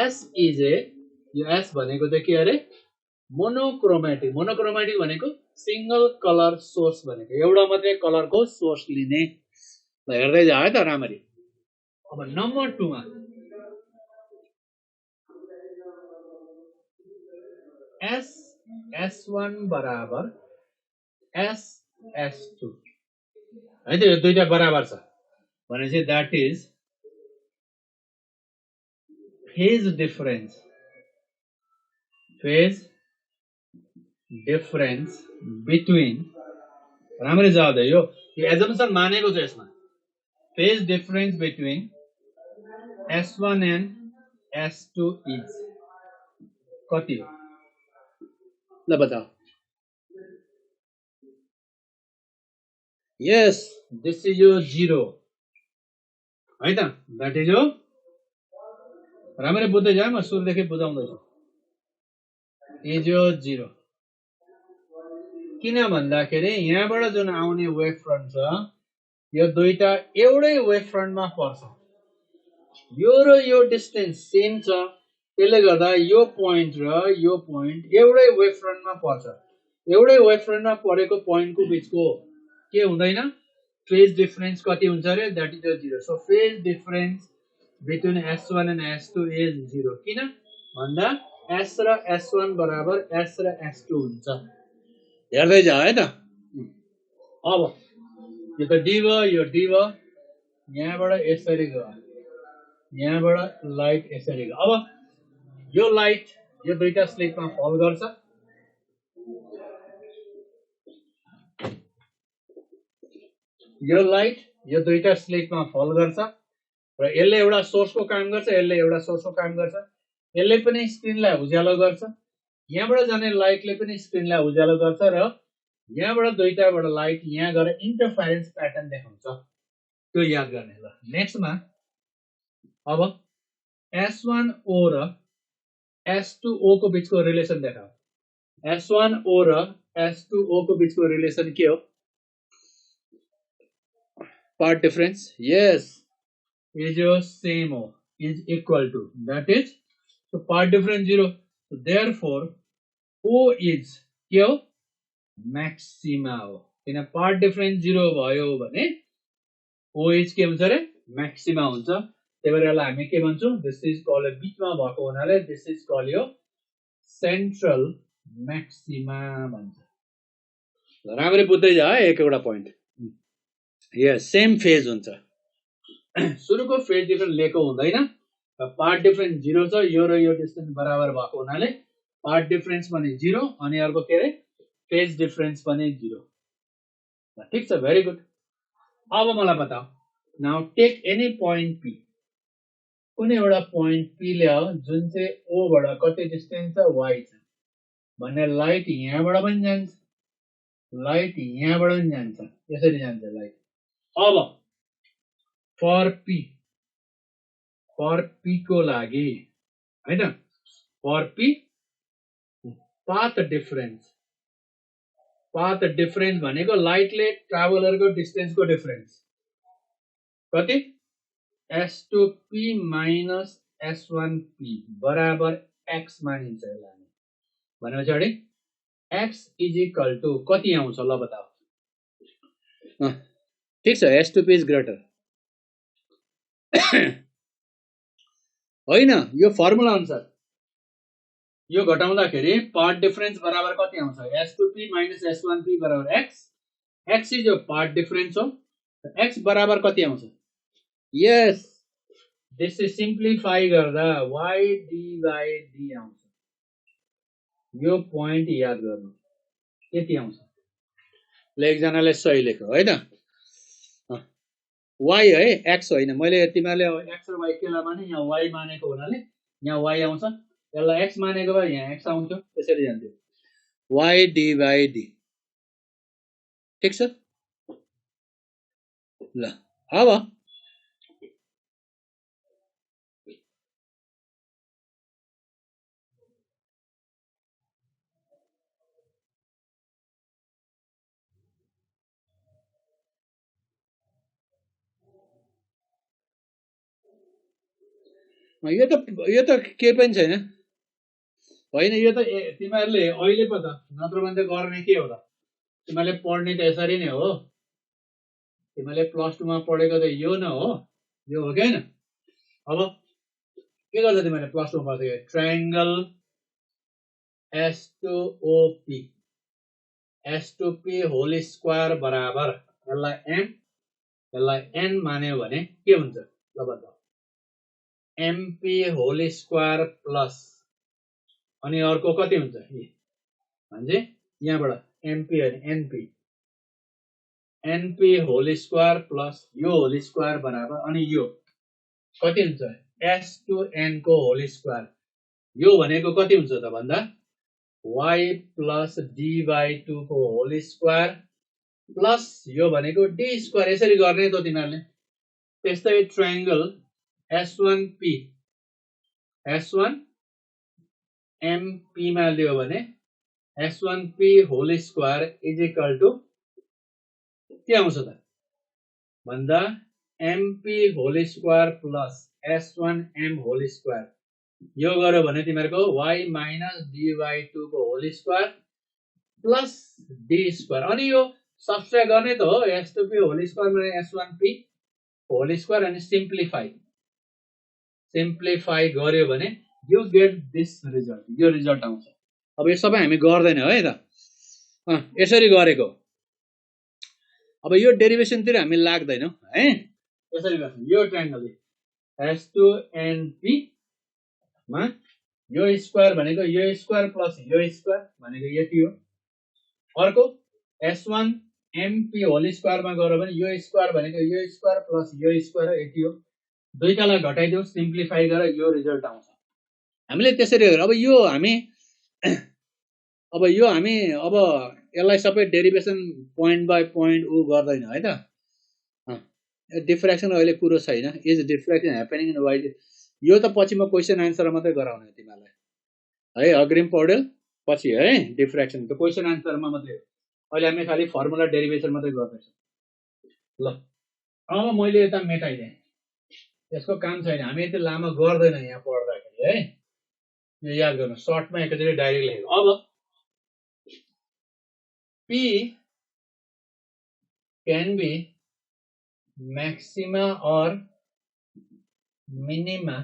S is a यो S भनेको चाहिँ के अरे मोनोक्रोमेटिक मोनोक्रोमेटिक भनेको सिंगल कलर सोर्स भनेको एउटा मात्रै कलरको सोर्स लिने ल हेर्दै जाऊ है त राम्ररी अब नम्बर 2 मा एस S1 बराबर एस S2 है त यो दुईटा बराबर छ भनेपछि that is phase difference between राम्ररी जाऊ यो एजम्पसन मानेको छ यसमा phase difference between S1 and S2 is कति हो ल बताओ यस दिस इज यो 0 है त दैट इज यो राम्ररी बुझ्दै जाऊ म सुरुदेखि बुझाउँदैछु इज यो 0 किन भन्दाखेरि यहाँबाट जुन आउने वेभ फ्रन्ट छ यो दुईटा एउटै वेभ फ्रन्टमा पर्छ यो र यो डिस्टेन्स सेम छ त्यसले गर्दा यो पोइन्ट र यो पोइन्ट एउटै वेभ फ्रन्टमा पर्छ एउटै वेभ फ्रन्टमा परेको पोइन्टको बीचको के हुँदैन फेज डिफरेन्स कति हुन्छ रे that is 0 so phase difference between S1 and S2 is 0 किन भन्दा S र S1 बराबर S र S2 हुन्छ हेर्दै जा है त अब यो त डी भयो यो डी भयो यहाँबाट यसरी गयो यहाँबाट लाइट यसरी गयो अब यो लाइट यो दुईटा स्लिटमा फल गर्छ यो लाइट यो दुईटा स्लिटमा फल गर्छ र यसले एउटा सोर्सको काम गर्छ यसले एउटा सोर्सको काम गर्छ यसले पनि स्क्रिनलाई उज्यालो गर्छ यहाँबाट जाने लाइटले पनि स्क्रिनलाई उज्यालो गर्छ र यहाँबाट दुईटाबाट लाइट यहाँ गएर इन्टरफेरेन्स प्याटर्न देखाउँछ त्यो याद गर्ने ल नेक्स्टमा अब S1O र S2O को बीचको रिलेसन देखाऊ S1O र S2O को बीचको रिलेसन के हो पार्ट डिफरेंस यस इज योर सेम हो is equal to that is so part difference 0 so therefore O is के हो मैक्सिमा हो किन part difference 0 भयो भने O is के हुन्छ रे मैक्सिमा हुन्छ त्यही भएर यसलाई हामी के भन्छौं दिस इज कॉल्ड बीचमा भएको हुनाले दिस इज कॉल्ड यो सेन्ट्रल मैक्सिमा भन्छ ल राम्ररी बुझ्दै जा है एक एउटा पोइन्ट यस सेम फेज हुन्छ सुरुको फेज डिफरेन्स लिएको हुँदैन पार्ट डिफरेन्स 0 छ यो र यो डिस्टेन्स बराबर भएको हुनाले पार्ट डिफरेन्स पनि 0 अनि अर्को के रे फेज डिफरेन्स पनि 0 ल ठीक छ भेरी गुड अब मलाई बताऊ now take any point P कुनै एउटा पोइन्ट पी ल्याऊ जुन चाहिँ ओ बाट कति डिस्टेन्स छ y छ भने लाइट यहाँबाट पनि जान्छ लाइट यहाँबाट पनि जान्छ यसरी जान्छ लाइट अब फर पी को लागि हैन फर पी पाथ डिफरेन्स भनेको लाइटले ट्राभलरको डिस्टेन्सको डिफरेन्स कति S2P minus S1P बराबर x मानिन्छ यसलाई भनेपछि x इज इक्वल टु कति आउँछ ल बताऊ ठीक छ S2P इज ग्रेटर होइन यो फर्मुला अनुसार यो घटाउँदाखेरि पार्ट डिफरेन्स बराबर कति आउँछ S2P minus S1P बराबर x इज यो पार्ट डिफरेन्स हो x बराबर कति आउँछ यस दिस इज सिम्प्लिफाई गर्दा y d/d आउँछ यो पोइन्ट याद गर्नु यति आउँछ ल एकजनाले सही लेख्यो है त y है x होइन मैले तिमीले x र y केलाई माने यहाँ y मानेको हुनाले यहाँ y आउँछ यसलाई x मानेको भए यहाँ x आउँथ्यो त्यसरी जान्थ्यो y d/d ठीक छ ल अब यो त केही पनि छैन होइन यो त तिमीहरूले अहिले पो त नत्र भने त गर्ने के हो त तिमीहरूले पढ्ने त यसरी नै हो तिमीहरूले प्लस टूमा पढेको त यो न हो यो हो कि होइन अब के गर्छ तिमीहरूले प्लस टूमा पढ्छ triangle S2OP S2P whole square बराबर यसलाई m यसलाई n मान्यो भने के हुन्छ ल भन्छ MP होल स्क्वायर प्लस अनि अर्को कति हुन्छ भने यहाँबाट MP अनि NP होल स्क्वायर प्लस यो होल स्क्वायर बराबर अनि यो कति हुन्छ S2n को होल स्क्वायर यो भनेको कति हुन्छ त भन्दा y प्लस d/2 को होल स्क्वायर प्लस यो भनेको d स्क्वायर यसरी गर्ने त तिमीहरूले त्यस्तै ट्रायंगल S1P S1MP मा लियो भने S1P whole square is equal to के आउँछ त भन्दा MP whole square plus S1M whole square यो गर्यो भने तिमीहरुको y माइनस d/2 को whole square plus d square अनि यो सब्स्ट्र्याक्ट गर्ने त हो S2P whole square minus S1P whole square अनि सिम्प्लिफाई गर्यो भने you get this result यो रिजल्ट आउँछ अब यो सबै हामी गर्दैन है त यसरी गरेको अब यो डेरिभेसन तिर हामी लाग्दैनौ है यसरी गर्छौं यो ट्रायंगल S2NP मा यो स्क्वायर भनेको यो स्क्वायर प्लस यो स्क्वायर भनेको यति हो अर्को S1MP होल स्क्वायर मा गरे भने यो स्क्वायर भनेको यो स्क्वायर प्लस यो स्क्वायर यति हो दुईटालाई घटाइदियो सिम्प्लिफाई गरेर यो रिजल्ट आउँछ हामीले त्यसरी अब यो हामी अब यसलाई सबै डेरिभेसन पोइन्ट बाइ पोइन्ट उ गर्दैन है त डिफ्र्याक्सन अहिले कुरो छैन इज डिफ्र्याक्सन ह्यापनिङ इन वाइ यो त पछि म क्वेशन आन्सर मात्रै गराउने तिमीलाई है अग्रिम पौडेल पछि है डिफ्र्याक्सन त क्वेशन आन्सरमा मात्रै अहिले हामी खाली फर्मुला डेरिभेसन मात्रै गर्दैछौँ ल अब मैले यता मेटाइदिएँ यसको काम छैन हामी यति लामो गर्दैन यहाँ पढ्दाखेरि है यो याद गर्नु सर्टमा एकचोटि डाइरेक्ट लेख्नु अब P can be maxima or minima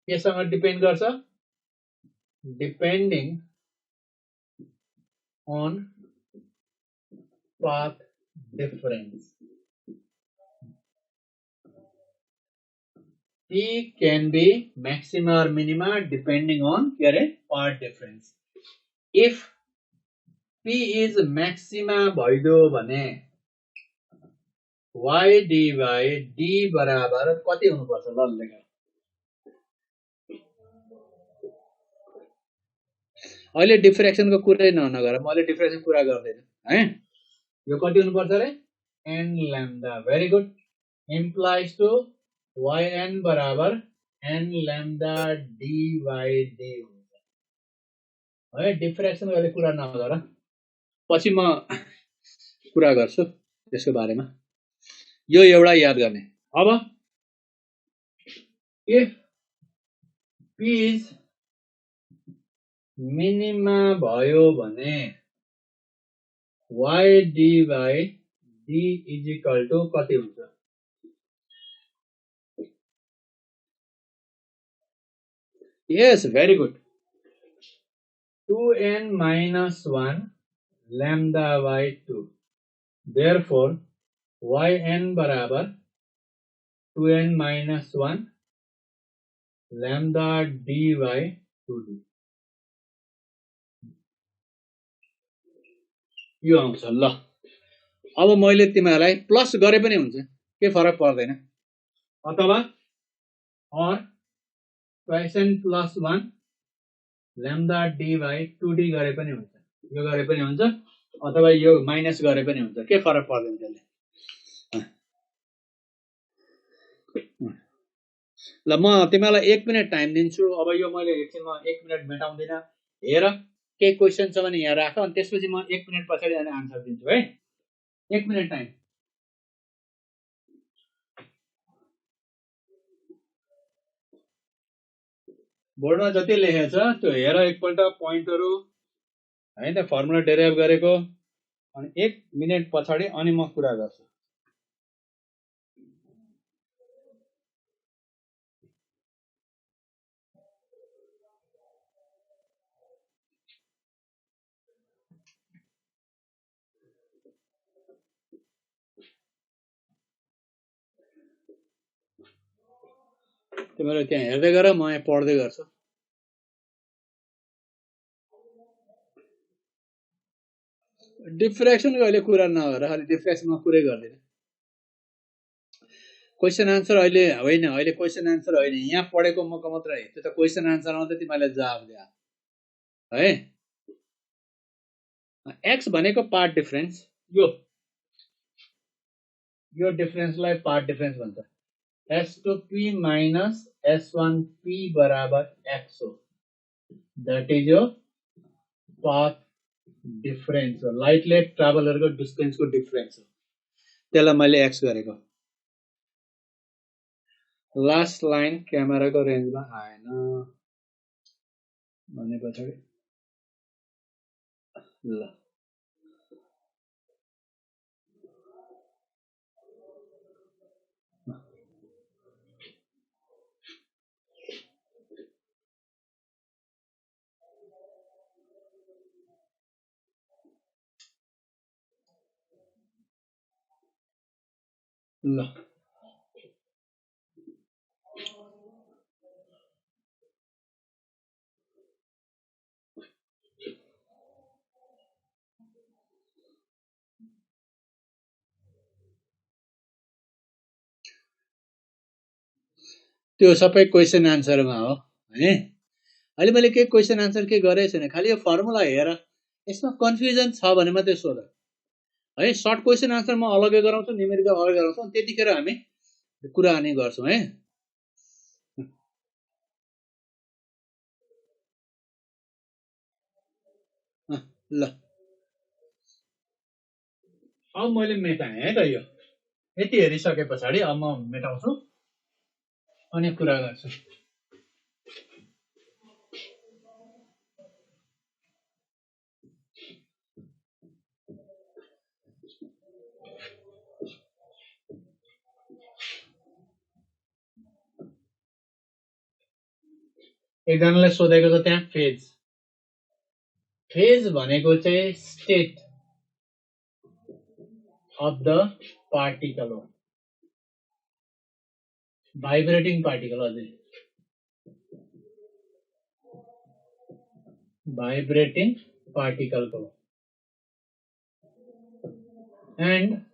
केसँग डिपेन्ड गर्छ depending on path difference P can be maxima or minima depending on path difference if P is maxima भइदियो भने y d बराबर कति हुनुपर्छ ल लेख अहिले डिफ्र्याक्सनको कुरै नगर म अहिले डिफ्र्याक्सन कुरा गर्दैन है यो कति हुनुपर्छ रे n lambda very good implies to yn बराबर n lambda d/d हुन्छ है डिफ्र्याक्सन अहिले कुरा नगर पछि म कुरा गर्छु त्यसको बारेमा यो एउटा याद गर्ने अब if P is मिनिमा भयो भने y d/d is equal to कति हुन्छ यस very good 2n minus 1 lambda by 2 therefore yn बराबर 2n minus 1 lambda d by 2d यो आउँछ ल अब मैले तिमीलाई प्लस गरे पनि हुन्छ के फरक पर्दैन अथवा or twice n plus 1 lambda d by 2d गरे पनि हुन्छ यो गरे पनि हुन्छ अथवा यो माइनस गरे पनि हुन्छ के फरक पर्दैन त्यसले ल म तिमीलाई 1 मिनेट टाइम दिन्छु अब यो मैले एकछिनमा 1 मिनेट मेटाउँदिन हेर के क्वेशन छ भने यहाँ राख अनि त्यसपछि म 1 मिनेट पछाडी अनि आन्सर दिन्छु है 1 मिनेट टाइम बोर्डमा जति लेखेको छ त्यो हेर एकपल्ट पोइन्टहरु हैन फर्मुला डेराइभ गरेको अनि 1 मिनेट पछाडी अनि म कुरा गर्छु। तिमीहरु त्यहाँ हेर्दै गर म यहाँ पढ्दै गर्छु। डिफ्र्याक्सनको अहिले कुरा नगर खाली डिफ्र्याक्सनमा कुरै गर्दिन। क्वेशन आन्सर अहिले होइन, अहिले क्वेशन आन्सर होइन, यहाँ पढेको मको मात्रै त्यो त क्वेशन आन्सरमा त तिमीले जवाफ दिया है। एक्स भनेको पार्ट डिफरेन्स, यो डिफरेन्सलाई पार्ट डिफरेन्स भन्छ। S2P minus S1P बराबर X हो, that is your path difference हो, लाइटले ट्राभलरको डिस्टेन्सको डिफरेन्स हो, त्यसलाई मैले X गरेको। लास्ट लाइन क्यामेराको रेन्जमा आएन भने पछाडि ल ल त्यो सबै क्वेशन आन्सरमा हो है। अहिले मैले के क्वेशन आन्सर के गरेको छैन, खालि यो फर्मुला हेर, यसमा कन्फ्युजन छ भने मात्रै सोध है। सर्ट क्वेशन आन्सर म अलग्गै गराउँछु, न्युमेरिकल अलग्गै गराउँछु, त्यतिखेर हामी कुराकानी गर्छौं है। ल अब मैले मेटाएँ है त, यो यति हेरिसके पछाडि अब म मेटाउँछु अनि कुरा गर्छु। एकजनाले सोधेको छ त्यहाँ फेज, फेज भनेको चाहिँ स्टेट अफ द पार्टिकल हो, भाइब्रेटिङ पार्टिकल, अझै vibrating पार्टिकलको, and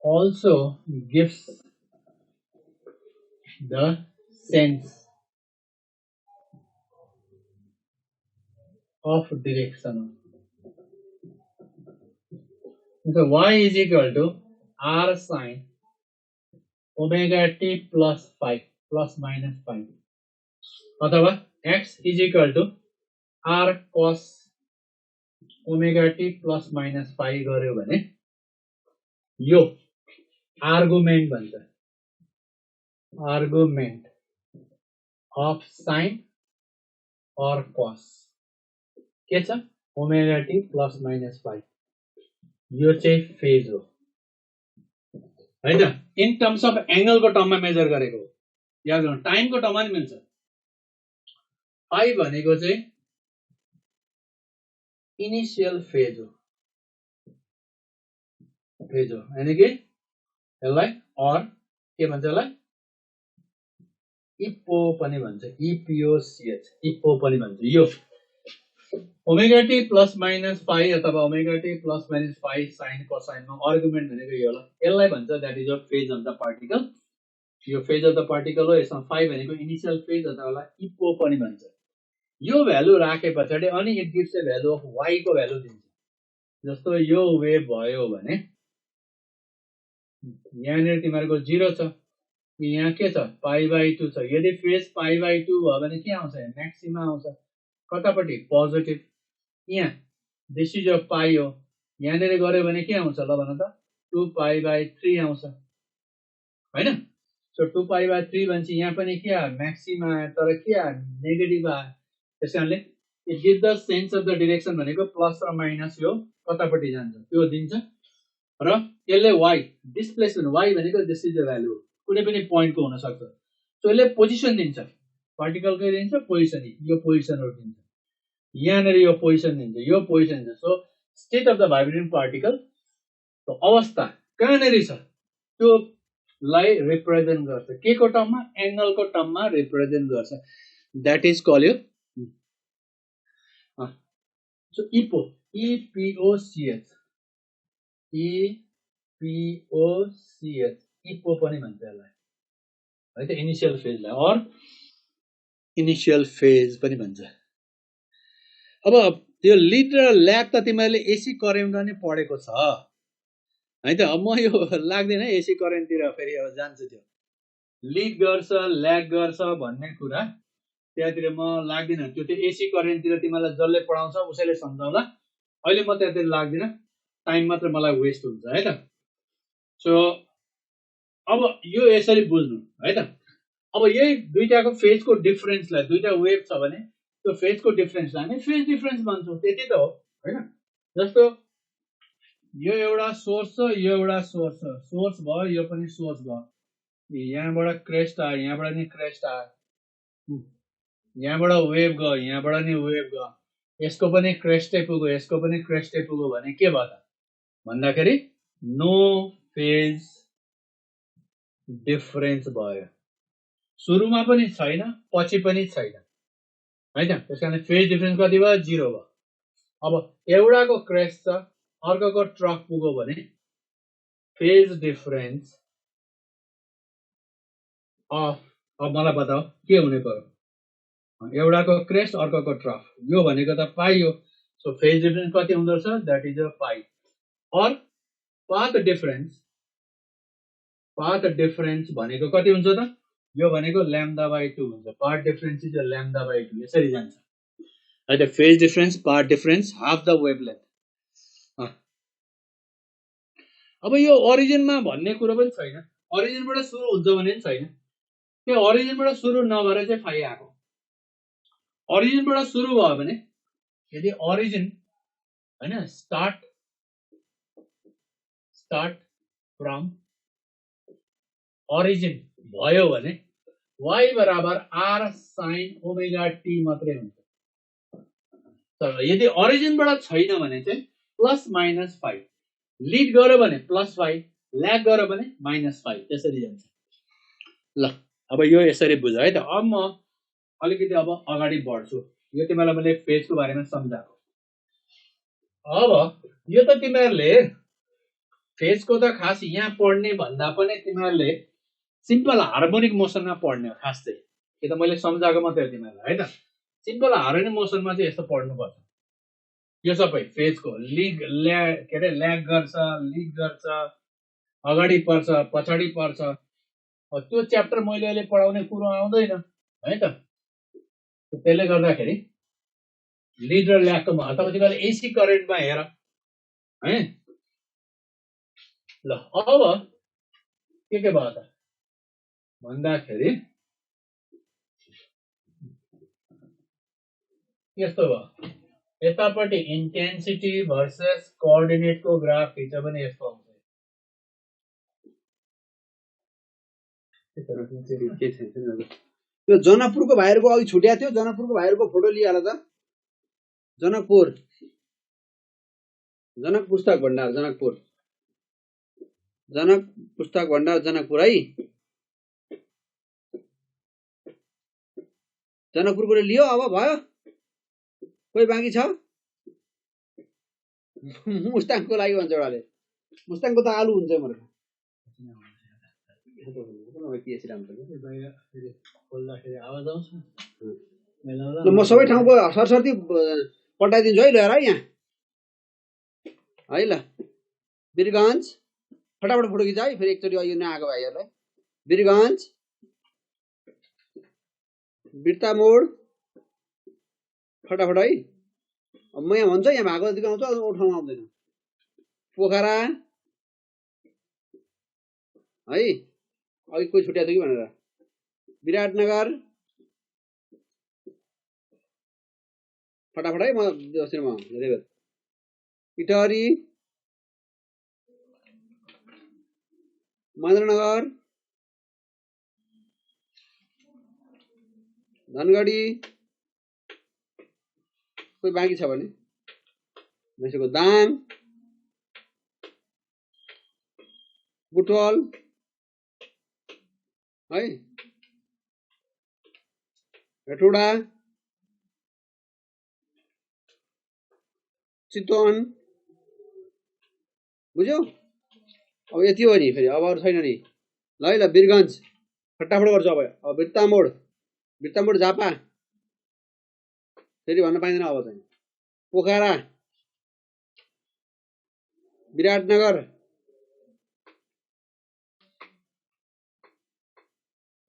also gives the sense of direction. So y is equal to r sin omega t plus phi plus minus phi, अथवा x is equal to r cos omega t plus minus phi गर्यो भने यो argument भन्छ, argument of sign और कस के छ, omega t plus minus पाई, यो चाहिँ फेज हो हैन। इन टर्म्स अफ एंगलको टर्ममा मेजर गरेको हो, याद गर्नु, टाइमको टर्ममा नि मिल्छ। पाई भनेको चाहिँ इनिशियल फेज हो, फेज हो, यानी कि यसलाई और के भन्छ, यसलाई इपो पनि भन्छ, इपिओसीएच, इपो पनि भन्छ। यो omega t plus minus pi अथवा omega t plus minus pi sine कोसाइनमा आर्गुमेन्ट भनेको यो होला, यसलाई भन्छ that is a phase of the particle. यो फेज अफ द पार्टिकल हो, यसमा फाई भनेको इनिशियल फेज अथवा इपो पनि भन्छ। यो भ्यालु राखे पछाडि अनि it gives a value of Y को भ्यालु दिन्छ। जस्तो यो वेभ भयो भने यहाँनिर तिमीहरुको 0 छ, यहाँ के छ, पाई/2 छ। यदि फेज पाई/2 भयो भने के आउँछ, म्याक्सिमा आउँछ, कतापट्टि, पोजिटिभ। यहाँ दिस इज अ पाई हो, यहाँनिर गर्यो भने के आउँछ ल भन त, 2 पाई/3 आउँछ हैन। सो 2π/3 भन्छ यहाँ पनि के आयो म्याक्सिमा तर के आयो नेगेटिभ आयो त्यसकारणले it give the sense of the direction भनेको प्लस र माइनस यो कतापट्टि जान्छ त्यो दिन्छ र यसले y डिस्प्लेसमेन्ट y भनेको दिस इज द भ्यालु कुनै पनि पोइन्टको हुन सक्छ सो यसले पोजिसन दिन्छ पार्टिकलकै दिन्छ पोजिसन यो पोजिसनहरु दिन्छ यहाँनेर यो पोजिसन दिन्छ यो पोजिसन दिन्छ so state of the vibrating particle अवस्था कहाँनेर छ त्यो लाई रिप्रेजेन्ट गर्छ के को टर्ममा एंगल को टर्ममा रिप्रेजेन्ट गर्छ दैट इज कॉल्ड यो सो इपो EPOCH इपो पनि भन्छ यसलाई है त इनिशियल फेजलाई और इनिशियल फेज पनि भन्छ अब त्यो लिड र ल्याग त तिमीहरूले एसी करेन्ट नै पढेको छ है त अब म यो लाग्दैन एसी करेन्टतिर फेरि अब जान्छु त्यो लिड गर्छ ल्याग गर्छ भन्ने कुरा त्यहाँतिर म लाग्दिन त्यो एसी करेन्टतिर तिमीलाई जसले पढाउँछ उसैले सम्झाउला अहिले म त्यहाँतिर लाग्दिन टाइम मात्र मलाई वेस्ट हुन्छ है त सो अब यो यसरी बुझ्नु है त अब यही दुईटाको फेजको डिफरेन्सलाई दुईटा वेभ छ भने त्यो फेजको डिफरेन्सलाई हामी फेज डिफरेन्स भन्छौँ त्यति त हो हैन जस्तो यो एउटा सोर्स छ यो एउटा सोर्स छ सोर्स भयो यो पनि सोर्स भयो यहाँबाट क्रेस्ट आयो यहाँबाट नि क्रेस्ट आयो यहाँबाट वेभ गयो यहाँबाट नि वेभ गयो यसको पनि क्रेस्टै पुग्यो यसको पनि क्रेस्टै पुग्यो भने के भयो त भन्दाखेरि नो फेज डिफरेन्स भयो सुरुमा पनि छैन पछि पनि छैन है त त्यसकारण फेज डिफरेन्स कति भयो 0 भयो अब एउटाको क्रेस्ट छ अर्कोको ट्रफ पुग्यो भने फेज डिफरेन्स अफ अब मलाई बताओ के हुने पर्यो एउटाको क्रेस्ट अर्कोको ट्रफ यो भनेको त पाइयो सो फेज डिफरेन्स कति हुँदो रहेछ दैट इज अ पाइ और पाथ डिफरेन्स भनेको कति हुन्छ त यो भनेको λ/2 हुन्छ पाथ डिफरेन्स इज λ/2 यसरी जान्छ है त phase difference path difference half the wavelength अब यो ओरिजिनमा भन्ने कुरा पनि छैन ओरिजिनबाट सुरु हुन्छ भने पनि छैन त्यो ओरिजिनबाट सुरु नभएर चाहिँ फाइ आको ओरिजिनबाट सुरु भयो भने यदि ओरिजिन हैन स्टार्ट फ्रम ओरिजिन भयो भने y बराबर r sin ओमेगा t मात्रै हुन्छ तर यदि ओरिजिनबाट छैन भने चाहिँ प्लस माइनस 5 लिड गर्यो भने प्लस 5 ल्याग गर्यो भने माइनस 5 त्यसरी जान्छ ल अब यो यसरी बुझ है त अब म अलिकति अब अगाडि बढ्छु यो तिमीलाई मैले फेजको बारेमा सम्झाएको अब यो त तिमीहरूले फेजको त खास यहाँ पढ्ने भन्दा पनि तिमीहरूले सिम्पल हार्मोनिक मोसनमा पढ्ने हो खास चाहिँ यो त मैले सम्झाएको मात्रै हो तिमीहरूलाई है त सिम्पल हार्मोनिक मोसनमा चाहिँ यस्तो पढ्नुपर्छ यो सबै फेजको ल्याग गर्छ लिड गर्छ अगाडि पर्छ पछाडि पर्छ त्यो च्याप्टर मैले अहिले पढाउने कुरो आउँदैन है त त्यसले गर्दाखेरि लिड र ल्यागको महत्त्व तिमीले एसी करेन्टमा हेर है ल अब के भयो त भन्दाखेरि यस्तो भयो यतापट्टि इन्टेन्सिटी भर्सेस कोअर्डिनेटको ग्राफ खिच्छ भने यस्तो आउँछ यो जनकपुरको भाइहरुको अघि छुट्या थियो जनकपुरको भाइहरुको फोटो लिइहाल त जनक पुस्तक भण्डार जनकपुर है जनकपुरको लियो अब भयो कोही बाँकी छ मुस्ताङको लागि भन्छ एउटाले मुस्ताङको त आलु हुन्छ मलाई म सबै ठाउँको सरसर्ती पठाइदिन्छु है लिएर है यहाँ है ल वीरगञ्ज फटाफट फोटो खिच है फेरि एकचोटि यो नआएको भाइहरूलाई वीरगञ्ज बिर्ता मोड फटाफट है अब म यहाँ भन्छ यहाँ भएको जतिको आउँछ अरू ठाउँमा आउँदैन पोखरा है अघि कोही छुट्याएको थियो कि भनेर विराटनगर फटाफट है म धेरै बेर इटहरी महेन्द्रनगर धनगढी कोही बाँकी छ भने भइसक्यो दाङ बुटवल है हेटौडा चितवन बुझ्यौ अब यति हो नि फेरि अब अरू छैन नि ल है ल वीरगञ्ज फटाफट गर्छु अब बिर्तामोड झापा फेरि भन्न पाइँदैन अब चाहिँ पोखरा विराटनगर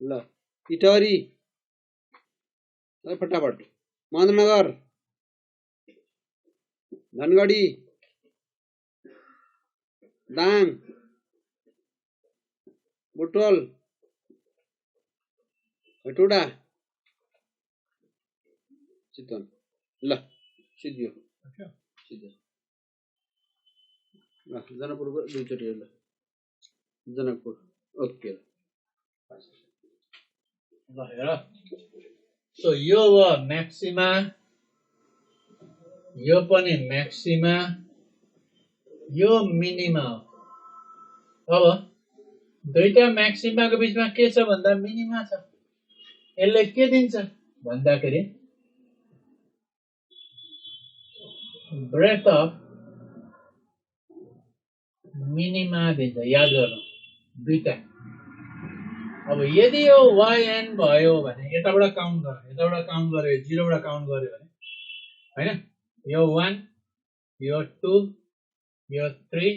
ल इटहरी फटाफट महेन्द्रनगर धनगढी दाङ बुटवल हेटौडा चितवन ल सिद्धियो ल जनकपुरको दुईचोटि ल जनकपुर ओके ल हेर सो यो हो म्याक्सिमा यो पनि म्याक्सिमा यो मिनिमा हो अब दुईटा म्याक्सिमाको बीचमा के छ भन्दा मिनिमा छ यसले के दिन्छ भन्दाखेरि ब्रेथ अफ मिनिमा दिन्छ याद गर्नु दुईटा अब यदि यो yn भयो भने यताबाट काउन्ट गर्यो 0 बाट काउन्ट गर्यो भने हैन यो 1 यो 2 यो 3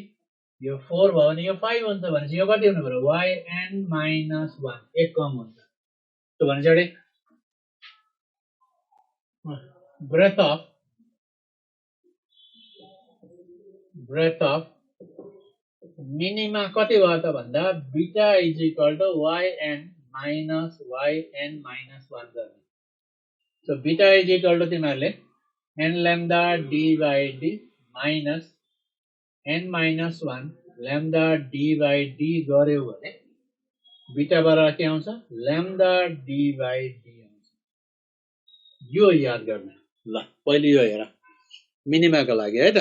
यो 4 भयो भने यो 5 हुन्छ भनेपछि यो कति हुनु पर्यो yn minus 1 एक कम हुन्छ त्यो भन्छ breadth of minima कति भयो त भन्दा beta is equal to yn minus 1 गर्ने so beta is equal to तिमीहरुले n lambda d by d minus n minus 1 lambda d by d गर्यो भने बीटा बराबर के आउँछ lambda d by d आउँछ यो याद गर्ने ल पहिले यो हेर मिनिमाको लागि है त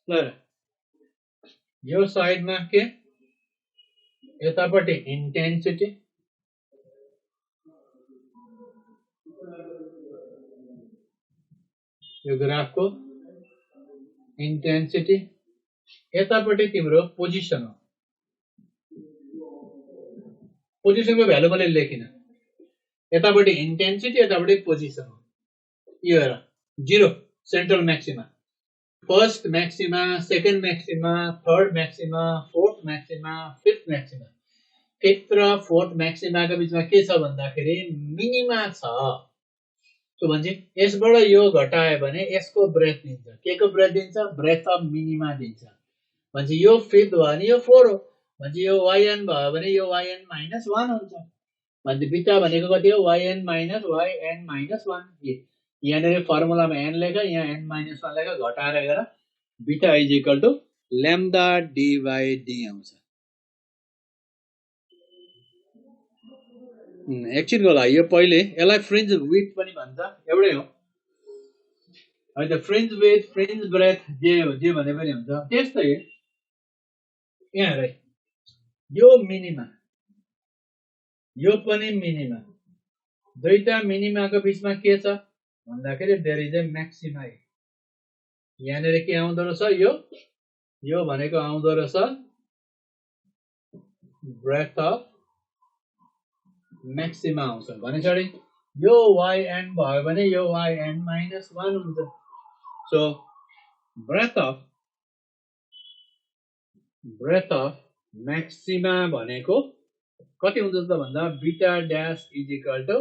ल यो साइडमा के यतापट्टि इन्टेन्सिटी यो ग्राफको इन्टेन्सिटी यतापट्टि तिम्रो पोजिसन हो पोजिसनको भ्यालु मैले लेखिन यतापट्टि इन्टेन्सिटी यतापट्टि पोजिसन हो यो हेर 0 central maxima first maxima second maxima third maxima fourth maxima fifth maxima fifth र फोर्थ मैक्सिमा को बीचमा के छ भन्दाखेरि मिनिमा छ सो भन्छ यसबाट यो घटाए भने यसको ब्रेथ दिन्छ के को ब्रेथ दिन्छ ब्रेथ अफ मिनिमा दिन्छ भन्छ यो फिफ्थ भयो भने यो 4 हो भन्छ यो yn भयो भने यो yn minus 1 हुन्छ भन्छ बीटा भनेको कति हो yn minus 1 यहाँ फर्मुलामा n लेख यहाँ n minus 1 लेख घटाएर हेर beta is equal to lambda d by d आउँछ एकछिनको लागि यो पहिले यसलाई फ्रिन्ज विड्थ पनि भन्छ एउटै हो हैन फ्रिन्ज विड्थ फ्रिन्ज ब्रेथ जे भने पनि हुन्छ त्यस्तै यहाँ हेर यो मिनिमा यो पनि मिनिमा दुईटा मिनिमाको बीचमा के छ भन्दाखेरि देयर इज अ म्याक्सिमा यहाँ के आउँदो रहेछ यो भनेको आउँदो रहेछ ब्रेथ अफ म्याक्सिमा आउँछ भनेपछि यो yn भयो भने यो yn minus 1 हुन्छ so breadth of breadth of maxima भनेको कति हुन्छ त भन्दा beta dash is equal to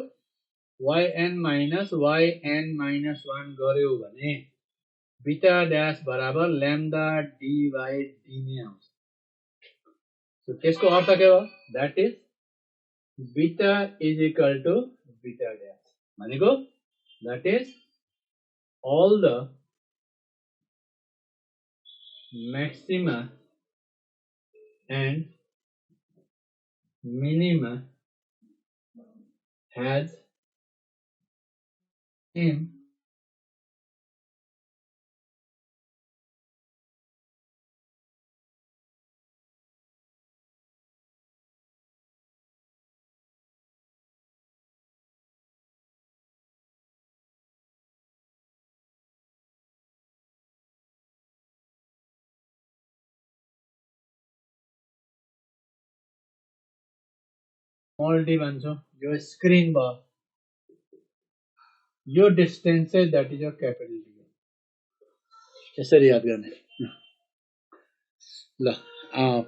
yn minus 1 गर्यो भने बीटा ड्याश बराबर लैम्डा डी बाई डी नै आउँछ। सो त्यसको अर्थ के हो? That is beta is equal to beta dash भनेको that is all the maxima and minima has in small d भन्छौ, यो स्क्रीन भयो, यो डिस्टेन्स चाहिँ that is your capital D. यसरी याद गर्ने ल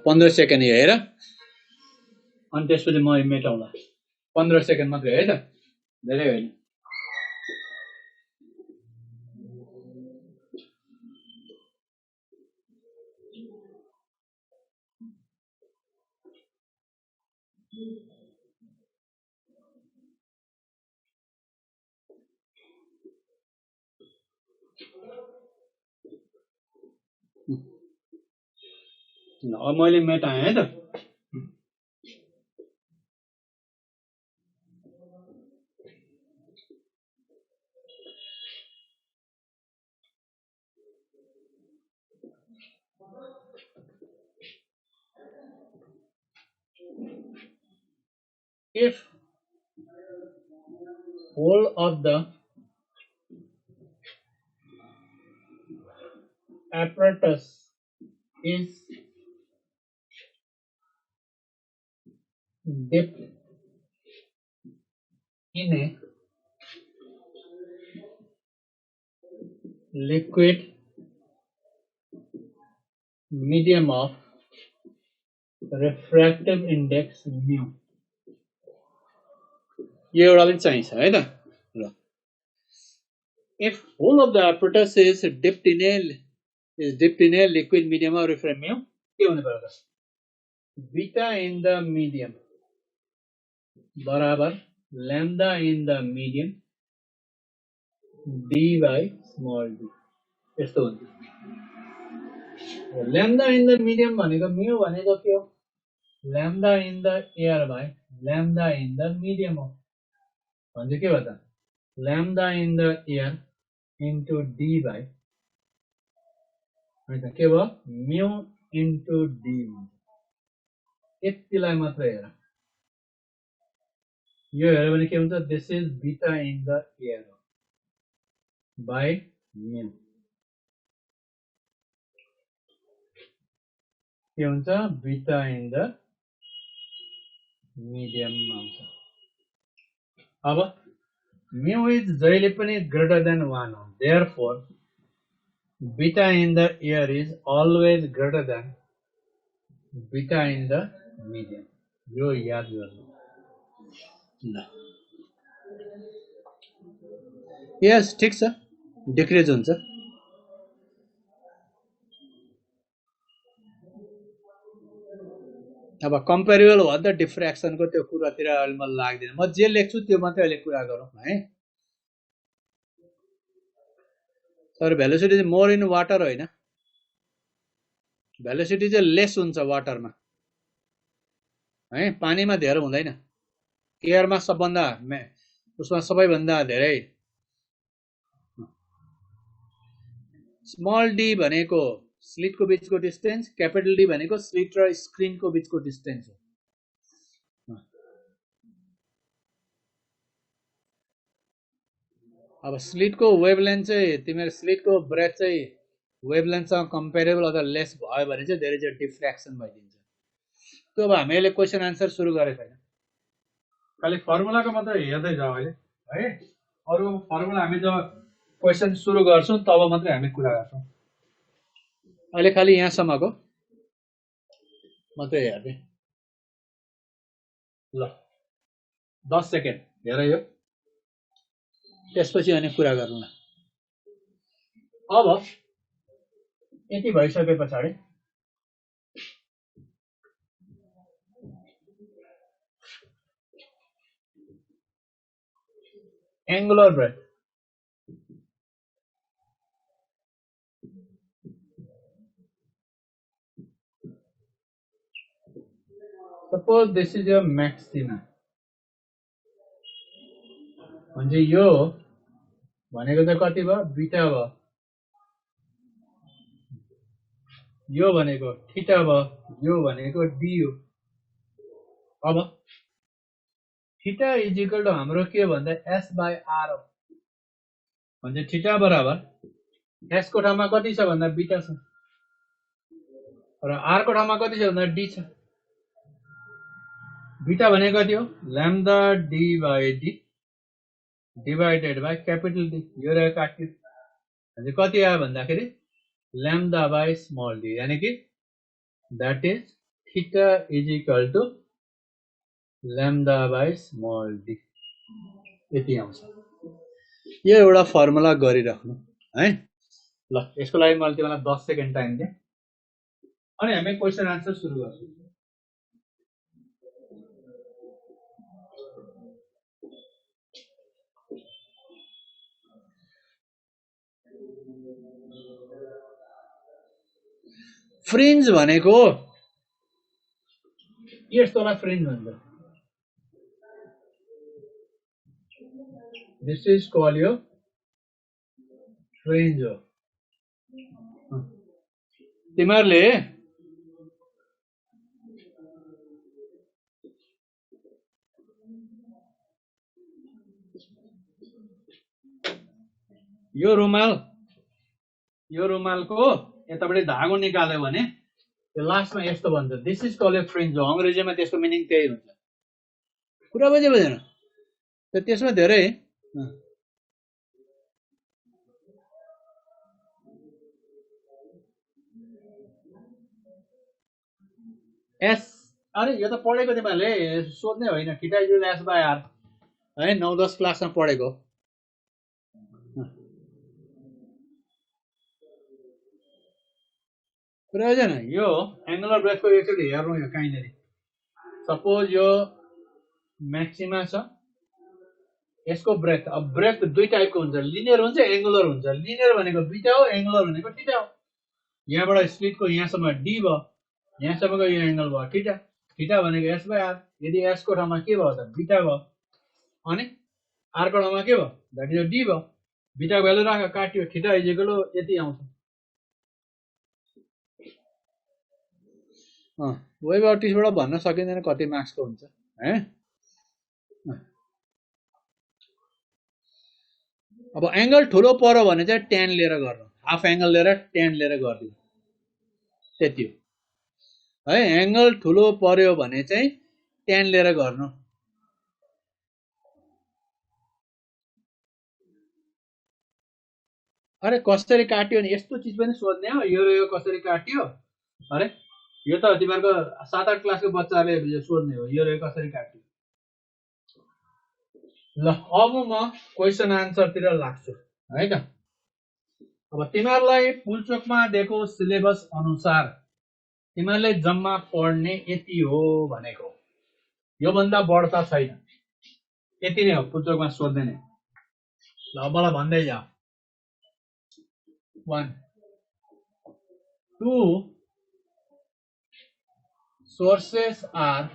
15 सेकेन्ड हेर अनि त्यसपछि म मेटाउँला। 15 सेकेन्ड मात्रै है त, धेरै होइन। अब मैले मेटाएँ है त। If whole of the apparatus is dipped in a liquid medium of refractive index mu, यो एउटा पनि चाहिन्छ है त। ल if whole of the apparatus is dipped in a liquid medium of refractive mu, के हुने पर्यो त? बीटा इन द मीडियम बराबर lambda in the medium D by small D यस्तो हुन्छ। लैम्डा इन द मीडियम भनेको म्यू भनेको के हो? Lambda in the air by lambda in the medium हो भने के भयो त? Lambda in the air into D by के भयो? Mu into D. यतिलाई मात्र हेर, यो हेऱ्यो भने के हुन्छ? This is beta in the air by mu, के हुन्छ? बीटा इन द मिडियम आउँछ। अब म्यू इज जहिले पनि ग्रेटर देन 1 हो, therefore beta in the air is always greater than beta in the medium. यो याद गर्नु ल। यस ठीक छ, डिक्रिज हुन्छ। अब कम्पेरेबल भयो त डिफ्र्याक्सनको त्यो कुरातिर अहिले मलाई लाग्दैन, म जे लेख्छु त्यो मात्रै अहिले कुरा गरौँ है। तर भेलोसिटी चाहिँ मोर इन वाटर होइन, भेलोसिटी चाहिँ लेस हुन्छ वाटरमा है, पानीमा धेरै हुँदैन। एयरमा सबभन्दा उसमा सबैभन्दा धेरै। स्मल डी भनेको स्लिटको बीचको डिस्टेन्स, क्यापिटल डी भनेको स्लिट र स्क्रिनको बीचको डिस्टेन्स हो। अब स्लिटको वेभलेन्थ चाहिँ तिम्रो स्लिटको ब्रेथ चाहिँ वेभलेन्थसँग कम्पेरेबल अथवा लेस भयो भने चाहिँ धेरै चाहिँ डिफ्र्याक्सन भइदिन्छ। त्यो अब हामीले क्वेसन आन्सर सुरु गरेको छैन, खालि फर्मुलाको मात्र हेर्दै जाऊ अहिले है। अरू फर्मुला हामी जब क्वेसन सुरु गर्छौँ तब मात्रै हामी कुरा गर्छौँ। अहिले खालि यहाँसम्मको मात्रै हेर्ने ल 10 सेकेन्ड हेर यो त्यसपछि अनि कुरा गरौँ न अब यति भइसके पछाडि angular breadth suppose this is your maxima म्हणजे यो भनेको त कति भयो बीटा भयो यो भनेको थीटा भयो यो भनेको डी हो अब थीटा इज इक्वल टु हाम्रो के भन्दा s बाई r हो भने थीटा बराबर s को ठाउँमा कति छ भन्दा बीटा छ र r को ठाउँमा कति छ भन्दा डी छ बीटा भनेको कति हो lambda D by D divided by capital D यो रहेको काट्यो भने कति आयो भन्दाखेरि लैम्डा बाई स्मल डी यानी कि that is theta is equal to lambda by small D यति आउँछ यो एउटा फर्मुला गरिराख्नु है ल यसको लागि मैले तिमीलाई 10 सेकेन्ड टाइम दिएँ अनि हामी क्वेशन आन्सर सुरु गर्छौँ फ्रिन्ज भनेको यस्तोलाई फ्रिन्ज भन्छ दिस इज कॉल यो फ्रिन्ज हो तिमीहरूले यो रुमालको यतापट्टि धागो निकाल्यो भने यो लास्टमा यस्तो भन्छ this is call A fringe हो अंग्रेजीमा त्यसको मिनिङ त्यही हुन्छ कुरा बुझ्यो बुझेन त त्यसमा धेरै एस अरे यो त पढेको तिमीहरूले सोध्ने होइन theta is S by R है 9-10 क्लासमा पढेको कुरा बुझेन यो एंगुलर ब्रेथको एकचोटि हेर्नु यो कहीँनिर सपोज यो मैक्सिमा छ यसको ब्रेथ अब ब्रेथ दुई टाइपको हुन्छ लिनियर हुन्छ एंगुलर हुन्छ लिनियर भनेको बीटा हो एंगुलर भनेको थीटा हो यहाँबाट स्प्लिटको यहाँसम्म डी भयो यहाँसम्मको यो एंगल भयो थीटा थीटा भनेको एस बाई आर यदि एस को ठाउँमा के भयो त बीटा भयो अनि आर को ठाउँमा के भयो दैट इज डी भयो बीटा भ्यालु राख काट्यो थीटा इज इक्वल टु यति आउँछ वेब आर्टिस्टबाट भन्न सकिँदैन कति मार्क्सको हुन्छ है अब एंगल ठुलो पर्यो भने चाहिँ टेन लिएर गर्नु हाफ एंगल लिएर टेन लिएर गरिदिनु त्यति हो है एंगल ठुलो पर्यो भने चाहिँ टेन लिएर गर्नु अरे कसरी काट्यो नि यस्तो चीज पनि सोध्ने हो यो कसरी काट्यो अरे यो त तिमीहरुको 7-8 क्लासको बच्चाले सोध्ने हो यो कसरी काट्यो ल अब म क्वेशन आन्सर तिर लाग्छु है त अब तिमीहरुलाई पुलचोकमा दिएको सिलेबस अनुसार तिमीहरुले जम्मा पढ्ने यति हो भनेको यो भन्दा बढ्ता छैन यति नै हो पुलचोकमा सोध्ने नै ल अब मलाई भन्दै जा 1 2 sources are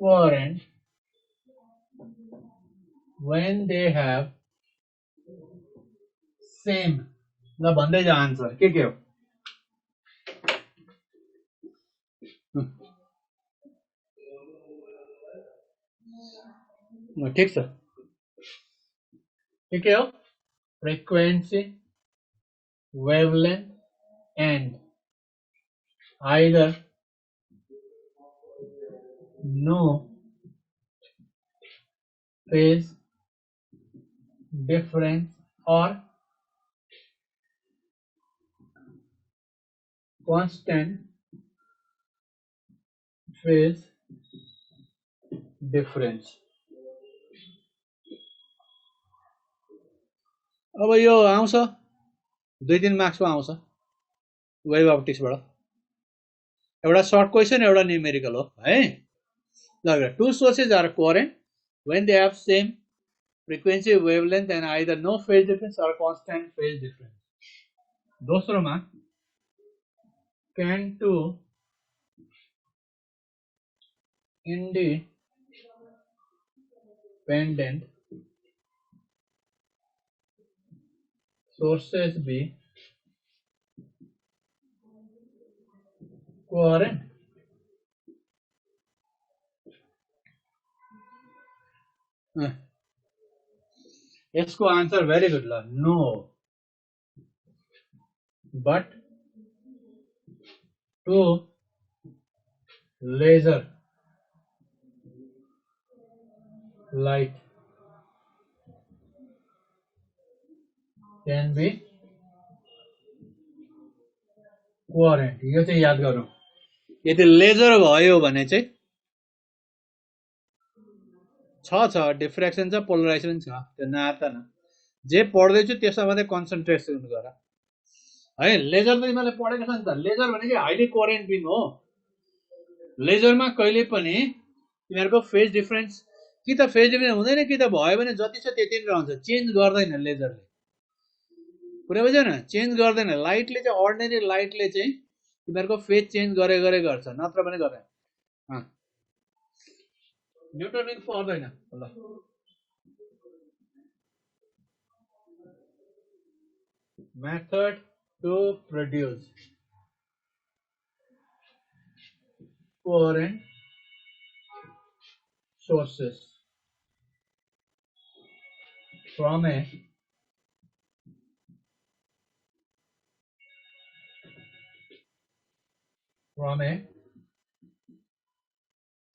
coherent when they have same ल भन्दै जा आन्सर के हो ठीक छ के हो frequency wavelength and either no phase difference or constant phase difference. अब यो आउँछ 2-3 मार्क्समा आउँछ वेभ अप्टिक्सबाट एउटा सर्ट क्वेसन एउटा न्यूमेरिकल हो है ल two sources are coherent when they have same frequency wavelength and either no phase difference or constant phase difference. दोस्रोमा can two independent sources be coherent? यसको आन्सर भेरी गुड ल no but two laser light can be coherent. यो चाहिँ याद गरौँ यदि laser भयो भने चाहिँ छ डिफ्रेक्सन छ पोलराइजेसन छ त्यो नआत्दैन जे पढ्दैछु त्यसमा मात्रै कन्सन्ट्रेसन गर है लेजर त तिमीले पढेको छ नि त लेजर भनेको हाइली कोहेरेन्ट बिम हो लेजरमा कहिले पनि तिमीहरुको फेज डिफरेन्स कि त फेज डिफरेन्स हुँदैन कि त भयो भने जति छ त्यति नै रहन्छ चेन्ज गर्दैन लेजरले कुरा बुझ्यो न चेन्ज गर्दैन लाइटले चाहिँ अर्डिनरी लाइटले चाहिँ तिमीहरुको फेज चेन्ज गरे गर्छ नत्र पनि गर्दैन न्यूटनिङ पर्दैन ल method to produce coherent sources from a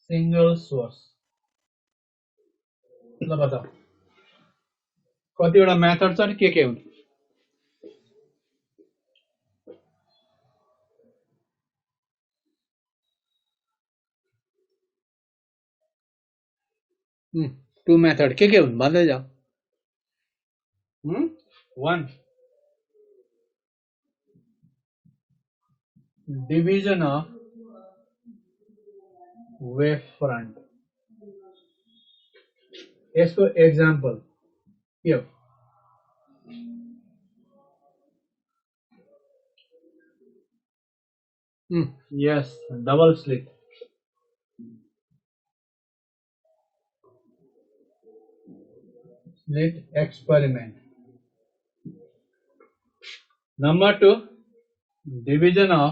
single source. ल बताऊ कतिवटा मेथड छ नि के हुन् टु मेथड के हुन् भन्दै जाऊ 1 division of wave front यसको एग्जाम्पल के हो यस double slit experiment. Number 2 division of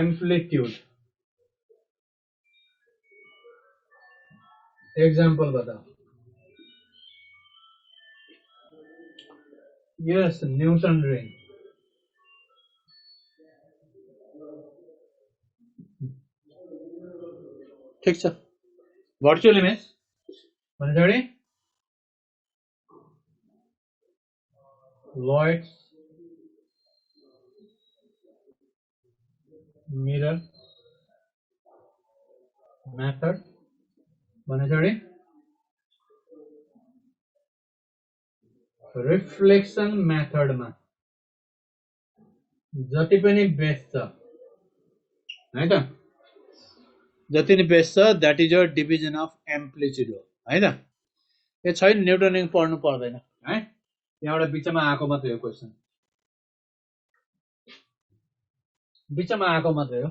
amplitude. Example बताओ yes Newton ring ठीक छ virtual image भने Lloyd's mirror method भने रिफ्लेक्सन मेथडमा जति पनि बेस छ है त जति पनि बेस छ that is your division of amplitude हो है त यो छैन न्यूटनिङ पढ्नु पर्दैन है यहाँबाट बिचमा आएको मात्रै हो क्वेशन बिचमा आएको मात्रै हो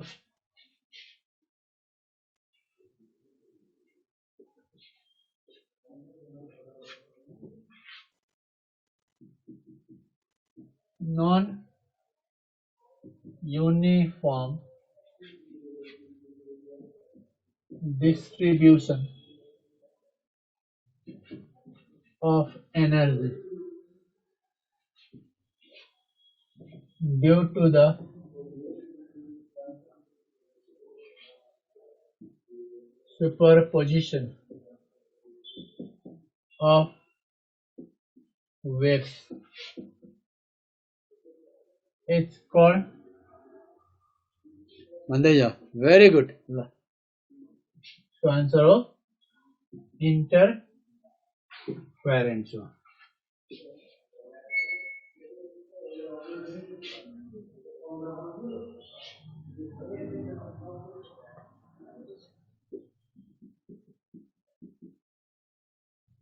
non-uniform distribution of energy due to the superposition of waves It's called भन्दै जाऊ. Very good. ल so answer हो interference हो.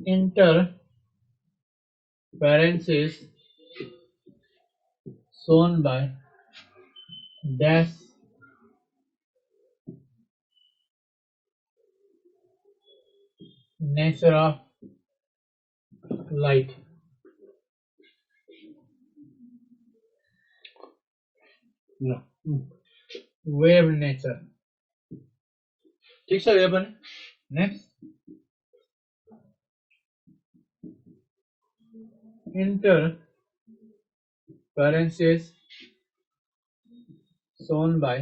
Interference is shown by dash nature of light. ल Wave nature. ठीक छ यो पनि. Next. Interference is shown by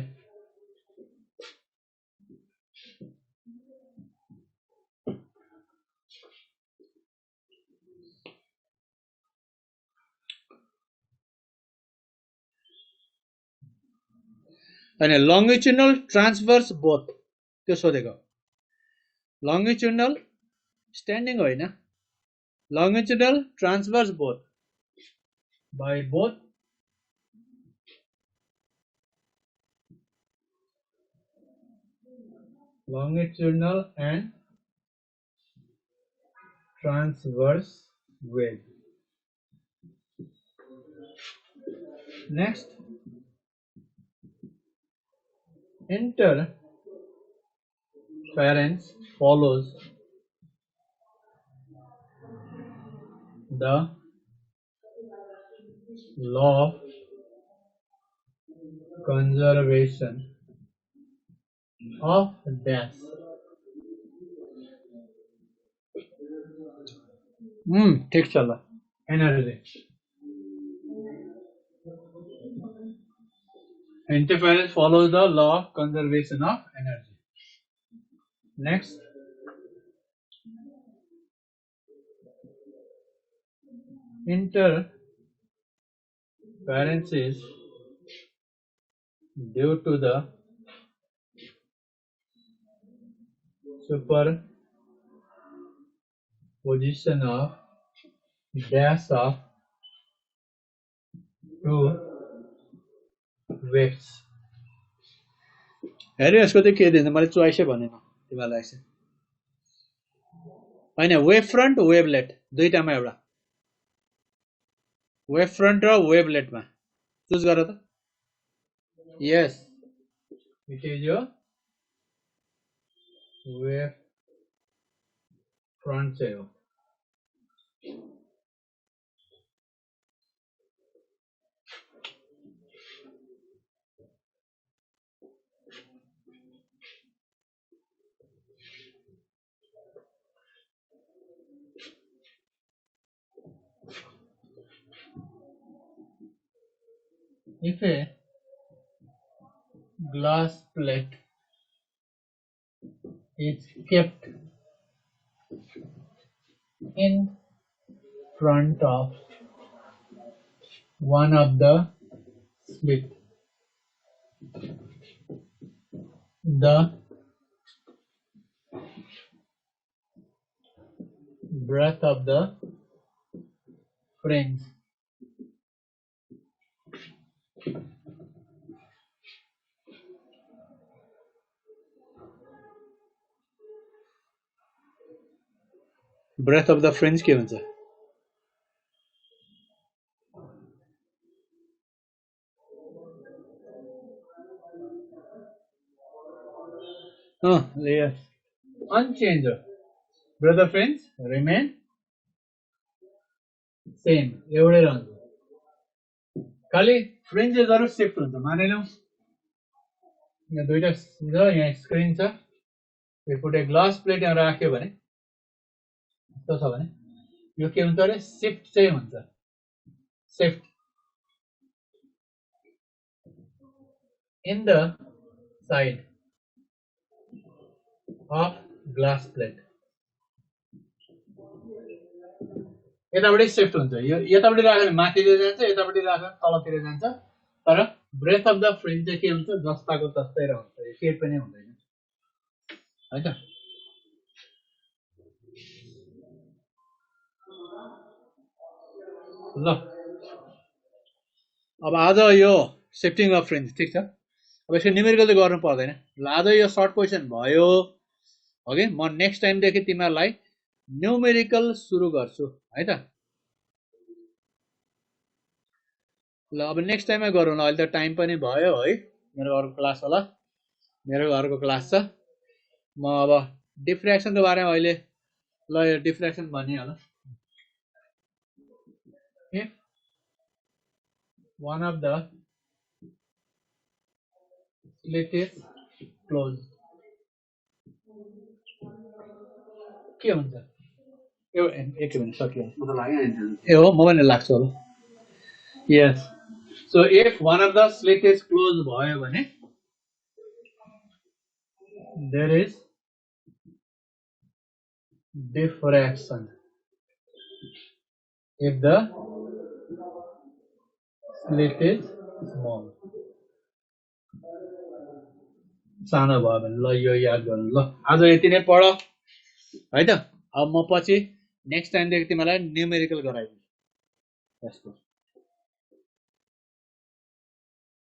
अनि longitudinal transverse both त्यो सोधेको. Longitudinal standing होइन, longitudinal transverse both by both longitudinal and transverse wave. Next, interference follows the law of conservation of dash. ठिक छ ल. Energy. Interference follows the law of conservation of energy. Next, interference is due to the superposition of dash of two waves. हेर यसको चाहिँ के दिन्छ, मैले चोइसै भनेन तिमीलाई चाहिँ होइन. वेभ फ्रन्ट वेभलेट दुईटामा एउटा वेभ फ्रन्ट र वेभलेटमा चुज गर त. Yes, it is your wave front से हो. If a glass plate is kept in front of one of the slit, the breadth of the fringe breath of the French के हुन्छ? layers unchanged. Breadth of fringe remain same. एउटै रहन्छ. खाली फ्रिन्जेसहरु shift हुन्छ. मानिलौं यहाँ दुईटा छ, यहाँ स्क्रिन छ. एउटा ग्लास प्लेट यहाँ राख्यो भने कस्तो छ भने यो के हुन्छ अरे शिफ्ट चाहिँ हुन्छ. Shift in the side of glass plate. यतापट्टि शिफ्ट हुन्छ. यो यतापट्टि राख्यो भने माथितिर जान्छ, यतापट्टि राख्यो भने तलतिर जान्छ. तर ब्रेथ अफ द फ्रिन्ज चाहिँ के हुन्छ जस्ताको तस्तै रहन्छ केही पनि हुँदैन है त ल अब आज यो शिफ्टिङ अफ फ्रिन्ज ठिक छ अब यसको न्युमेरिकल चाहिँ गर्नु पर्दैन ल आज यो सर्ट क्वेसन भयो ओके म नेक्स्ट टाइमदेखि तिमीहरूलाई न्युमेरिकल सुरु गर्छु है त ल अब नेक्स्ट टाइममै गरौँ ल अहिले त टाइम पनि भयो है मेरो अर्को क्लास होला मेरो अर्को क्लास छ म अब डिफ्र्याक्सनको बारेमा अहिले ल यो डिफ्र्याक्सन भनिहाल if one of the slit is closed के हुन्छ एक मिनट सकियो ए हो म पनि लाग्छ होला यस so if one of the slit is close भयो भने there is diffraction if the slit is small सानो भयो भने ल यो याद गर्नु ल आज यति नै पढ है त अब म पछि नेक्स्ट टाइमदेखि तिमीलाई न्युमेरिकल गराइदिन्छु